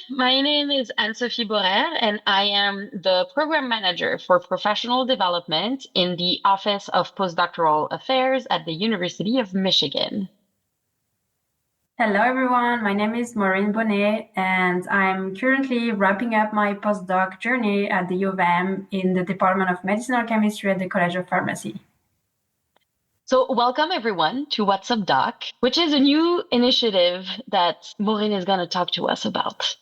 My name is Anne-Sophie Bohrer, and I am the program manager for professional development in the Office of Postdoctoral Affairs at the University of Michigan. Hello, everyone. My name is Maurinne Bonnet, and I'm currently wrapping up my postdoc journey at the U-M in the Department of Medicinal Chemistry at the College of Pharmacy. So welcome everyone to What's Up Doc, which is a new initiative that Maureen is going to talk to us about.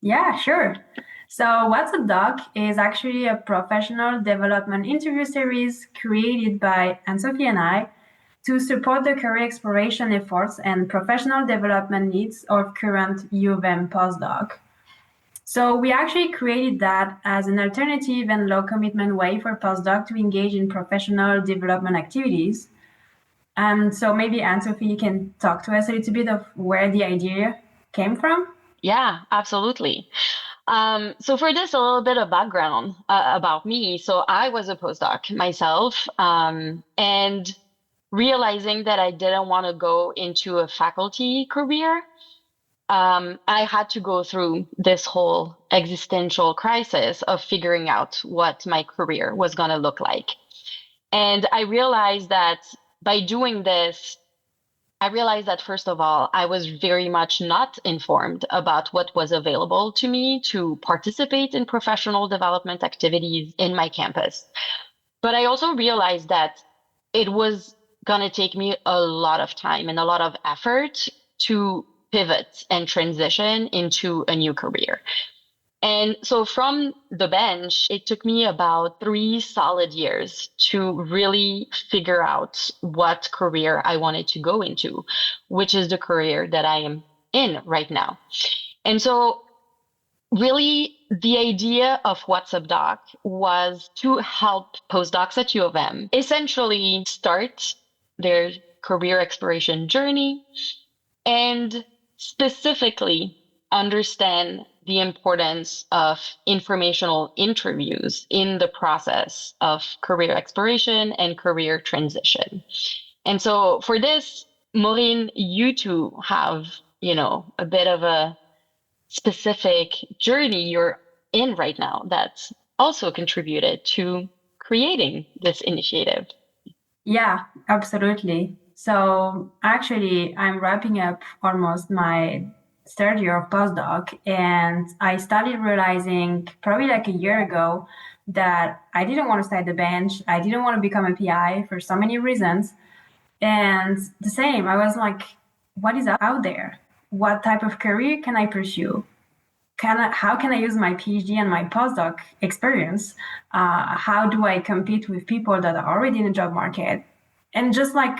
Yeah, sure. So What's Up Doc is actually a professional development interview series created by Anne-Sophie and I to support the career exploration efforts and professional development needs of current U-M postdoc. So we actually created that as an alternative and low commitment way for postdoc to engage in professional development activities. And so maybe Anne-Sophie can talk to us a little bit of where the idea came from. Yeah, absolutely. So for this, a little bit of background about me. So I was a postdoc myself, and realizing that I didn't want to go into a faculty career, I had to go through this whole existential crisis of figuring out what my career was going to look like. And I realized that by doing this, I realized that first of all, I was very much not informed about what was available to me to participate in professional development activities in my campus. But I also realized that it was going to take me a lot of time and a lot of effort to pivot and transition into a new career. And so from the bench, it took me about 3 solid years to really figure out what career I wanted to go into, which is the career that I am in right now. And so really the idea of What's Up Doc was to help postdocs at U of M essentially start their career exploration journey and specifically understand the importance of informational interviews in the process of career exploration and career transition. And so for this, Maureen, you two have, a bit of a specific journey you're in right now that's also contributed to creating this initiative. Yeah, absolutely. So actually, I'm wrapping up almost my third year of postdoc, and I started realizing probably like a year ago that I didn't want to stay at the bench. I didn't want to become a PI for so many reasons. And the same, I was like, what is out there? What type of career can I pursue? How can I use my PhD and my postdoc experience? How do I compete with people that are already in the job market? And just like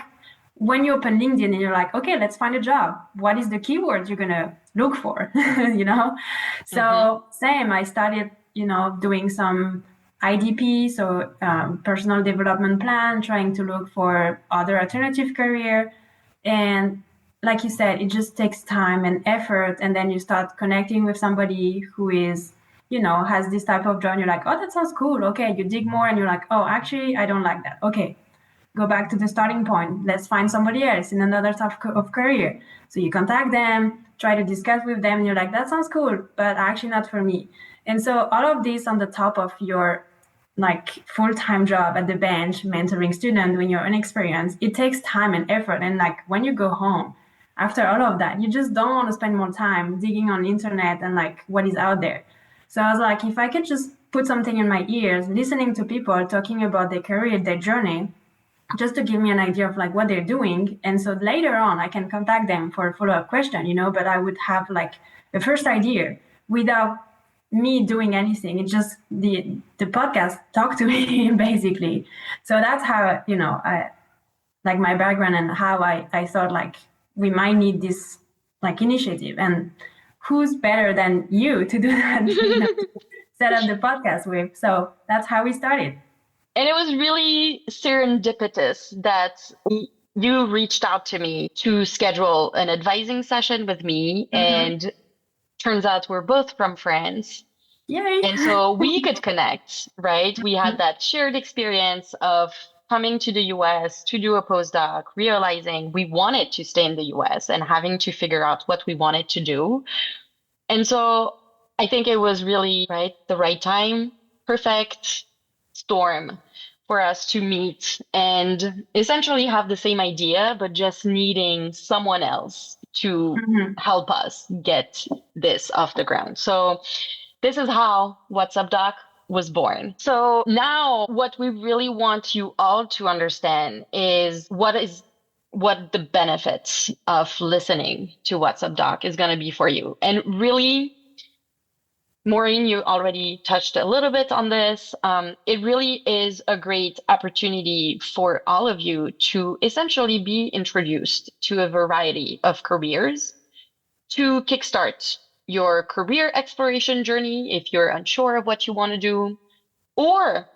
when you open LinkedIn and you're like, okay, let's find a job. What is the keyword you're gonna look for? you know? Mm-hmm. So same, I started, doing some IDP, so personal development plan, trying to look for other alternative career. And like you said, it just takes time and effort. And then you start connecting with somebody who is, has this type of job. You're like, oh, that sounds cool. Okay. You dig more and you're like, oh, actually, I don't like that. Okay. Go back to the starting point. Let's find somebody else in another type of career. So you contact them, try to discuss with them. And you're like, that sounds cool, but actually not for me. And so all of this on the top of your like full-time job at the bench, mentoring students when you're inexperienced, it takes time and effort. And like when you go home, after all of that, you just don't want to spend more time digging on the internet and like what is out there. So I was like, if I could just put something in my ears, listening to people talking about their career, their journey, just to give me an idea of like what they're doing. And so later on, I can contact them for a follow-up question, but I would have like the first idea without me doing anything. It's just the podcast talk to me basically. So that's how, I like my background and how I thought like we might need this like initiative, and who's better than you to do that, set up the podcast with. So that's how we started. And it was really serendipitous that you reached out to me to schedule an advising session with me. Mm-hmm. And turns out we're both from France. Yay. And so we could connect, right? We had that shared experience of coming to the US to do a postdoc, realizing we wanted to stay in the US and having to figure out what we wanted to do. And so I think it was really right, the right time, perfect storm for us to meet and essentially have the same idea, but just needing someone else to Mhm. help us get this off the ground. So this is how What's Up Doc was born. So now what we really want you all to understand is what the benefits of listening to What's Up Doc is going to be for you. And really, Maureen, you already touched a little bit on this. It really is a great opportunity for all of you to essentially be introduced to a variety of careers to kickstart your career exploration journey if you're unsure of what you want to do, or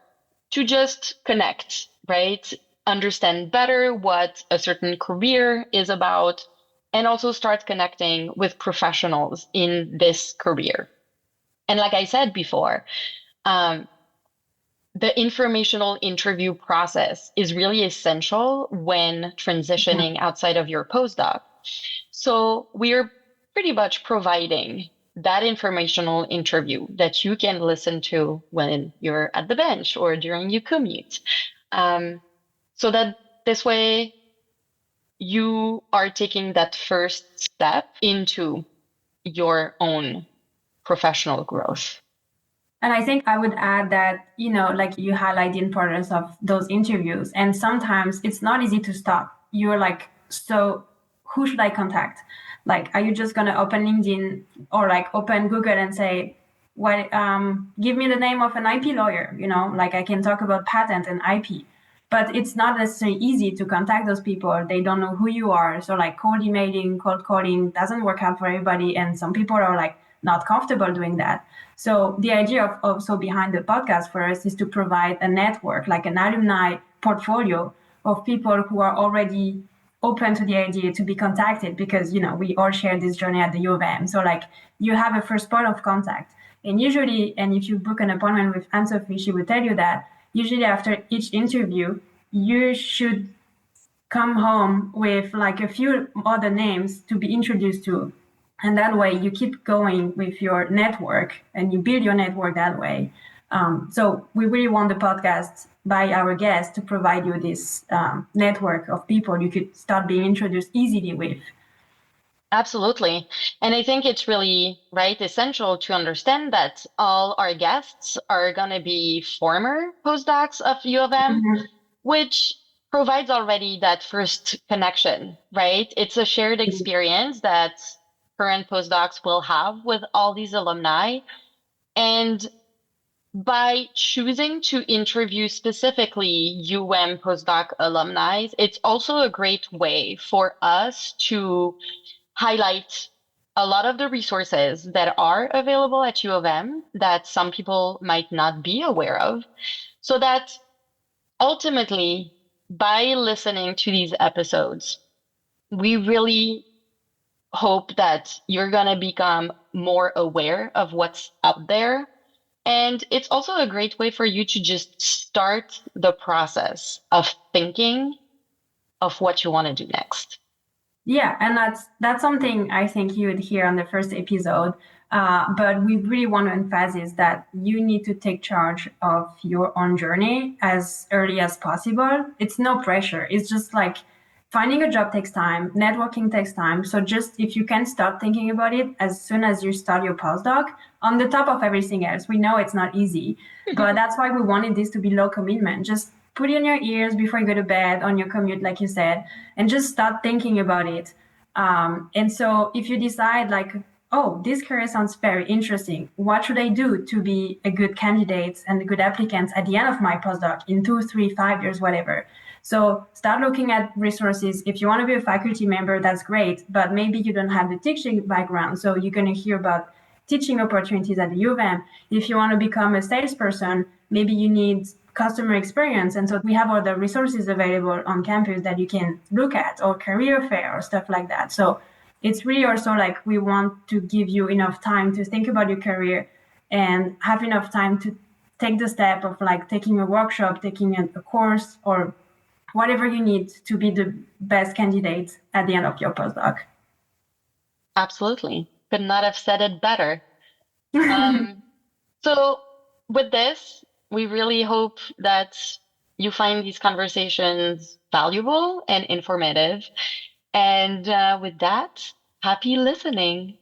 to just connect, right? Understand better what a certain career is about, and also start connecting with professionals in this career. And like I said before, um, the informational interview process is really essential when transitioning outside of your postdoc. So we're pretty much providing that informational interview that you can listen to when you're at the bench or during your commute. Um, so that this way you are taking that first step into your own professional growth. And I think I would add that, like you highlight the importance of those interviews. And sometimes it's not easy to stop. You're like, so who should I contact? Like, are you just going to open LinkedIn or like open Google and say, give me the name of an IP lawyer, like I can talk about patent and IP. But it's not necessarily easy to contact those people. They don't know who you are. So like cold emailing, cold calling doesn't work out for everybody. And some people are like not comfortable doing that. So the idea of also behind the podcast for us is to provide a network, like an alumni portfolio of people who are already open to the idea to be contacted because, we all share this journey at the U of M. So like you have a first point of contact. And usually, and if you book an appointment with Anne-Sophie, she will tell you that usually after each interview, you should come home with like a few other names to be introduced to. And that way you keep going with your network and you build your network that way. So we really want the podcast by our guests to provide you this network of people you could start being introduced easily with. Absolutely. And I think it's really, right, essential to understand that all our guests are going to be former postdocs of U of M, Mhm. which provides already that first connection, right? It's a shared experience that current postdocs will have with all these alumni. And by choosing to interview specifically U-M postdoc alumni, it's also a great way for us to highlight a lot of the resources that are available at U of M that some people might not be aware of, so that ultimately, by listening to these episodes, we really hope that you're going to become more aware of what's out there. And it's also a great way for you to just start the process of thinking of what you want to do next. Yeah, and that's something I think you would hear on the first episode. But we really want to emphasize that you need to take charge of your own journey as early as possible. It's no pressure. It's just like finding a job takes time, networking takes time. So just if you can start thinking about it as soon as you start your postdoc, on the top of everything else, we know it's not easy, but that's why we wanted this to be low commitment. Just put it in your ears before you go to bed on your commute, like you said, and just start thinking about it. And so if you decide like, oh, this career sounds very interesting, what should I do to be a good candidate and a good applicant at the end of my postdoc in 2, 3, 5 years, whatever. So start looking at resources. If you want to be a faculty member, that's great, but maybe you don't have the teaching background. So you're going to hear about teaching opportunities at the U of M. If you want to become a salesperson, maybe you need customer experience. And so we have all the resources available on campus that you can look at, or career fair or stuff like that. So it's really also like we want to give you enough time to think about your career and have enough time to take the step of like taking a workshop, taking a course, or whatever you need to be the best candidate at the end of your postdoc. Absolutely. Could not have said it better. Um, so with this, we really hope that you find these conversations valuable and informative. And with that, happy listening.